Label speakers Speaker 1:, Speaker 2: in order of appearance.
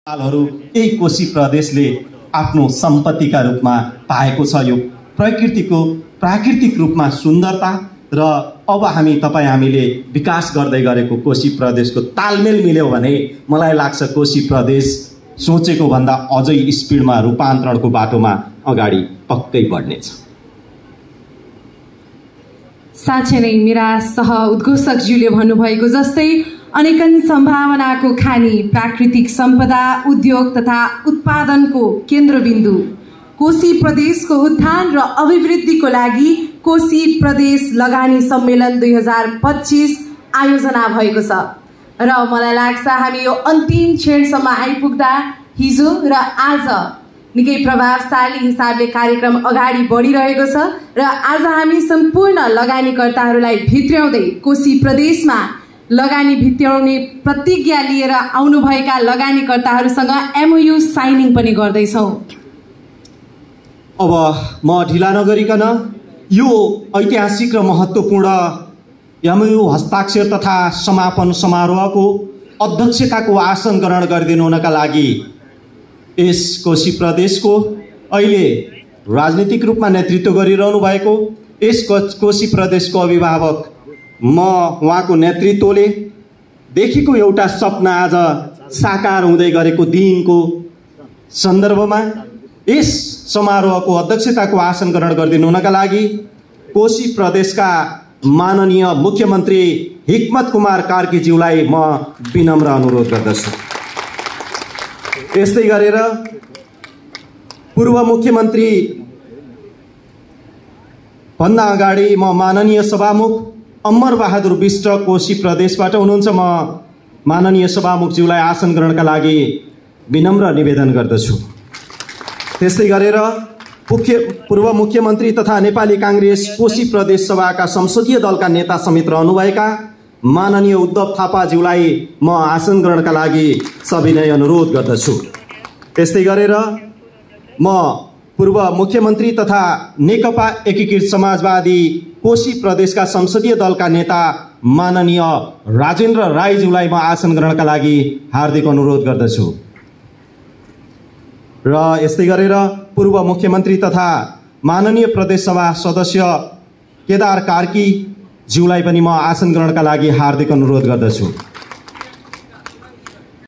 Speaker 1: सालहरू यही कोशी प्रदेशले आफ्नो सम्पत्तिका रूपमा पाएको छ। यो प्राकृतिक रूपमा सुन्दरता र अब हामीले विकास गर्दै गरेको कोशी प्रदेशको तालमेल मिल्यो भने मलाई लाग्छ कोशी प्रदेश सोचेको भन्दा अझै स्पिडमा रूपान्तरणको बाटोमा अगाडि पक्कै बढ्नेछ।
Speaker 2: साँच्चै नै मेरा सह उद्घोषकज्यूले भन्नुभएको जस्तै अनेकन सम्भावनाको खानी, प्राकृतिक सम्पदा, उद्योग तथा उत्पादनको केन्द्रबिन्दु कोशी प्रदेशको उत्थान र अभिवृद्धिको लागि कोशी प्रदेश लगानी सम्मेलन 2025 आयोजना भएको छ र मलाई लाग्छ हामी यो अन्तिम क्षणसम्म आइपुग्दा हिजो र आज निकै प्रभावशाली हिसाबले कार्यक्रम अगाडि बढिरहेको छ र आज हामी सम्पूर्ण लगानीकर्ताहरूलाई भित्र्याउँदै कोशी प्रदेशमा लगानी भित्र्याउने प्रतिज्ञा लिएर आउनुभएका लगानीकर्ताहरूसँग एमओयू साइनिङ पनि गर्दैछौँ।
Speaker 1: अब म ढिला नगरिकन यो ऐतिहासिक र महत्त्वपूर्ण एमओयू हस्ताक्षर तथा समापन समारोहको अध्यक्षताको आसन ग्रहण गरिदिनु हुनका लागि यस कोशी प्रदेशको अहिले राजनीतिक रूपमा नेतृत्व गरिरहनु भएको यस कोशी प्रदेशको अभिभावक म उहाँको नेतृत्वले देखेको एउटा सपना आज साकार हुँदै गरेको दिनको सन्दर्भमा यस समारोहको अध्यक्षताको आसन ग्रहण गरिदिनु हुनका लागि कोशी प्रदेशका माननीय मुख्यमन्त्री हिक्मत कुमार कार्कीज्यूलाई म विनम्र अनुरोध गर्दछु। यस्तै गरेर पूर्व मुख्यमन्त्री भन्दा अगाडि म माननीय सभामुख अमर बहादुर विष्ट कोशी प्रदेशबाट हुनुहुन्छ। म माननीय सभामुखज्यूलाई आसन ग्रहणका लागि विनम्र निवेदन गर्दछु। त्यस्तै गरेर पूर्व मुख्यमन्त्री तथा नेपाली काङ्ग्रेस कोशी प्रदेश सभाका संसदीय दलका नेता समेत रहनुभएका माननीय उद्धव थापाज्यूलाई म आसन ग्रहणका लागि सविनय अनुरोध गर्दछु। त्यस्तै गरेर म पूर्व मुख्यमन्त्री तथा नेकपा एकीकृत समाजवादी कोशी प्रदेशका संसदीय दलका नेता माननीय राजेन्द्र राईज्यूलाई म आसन ग्रहणका लागि हार्दिक अनुरोध गर्दछु। र यस्तै गरेर पूर्व मुख्यमन्त्री तथा माननीय प्रदेश सभा सदस्य केदार कार्की ज्यूलाई पनि म आसन ग्रहणका लागि हार्दिक अनुरोध गर्दछु।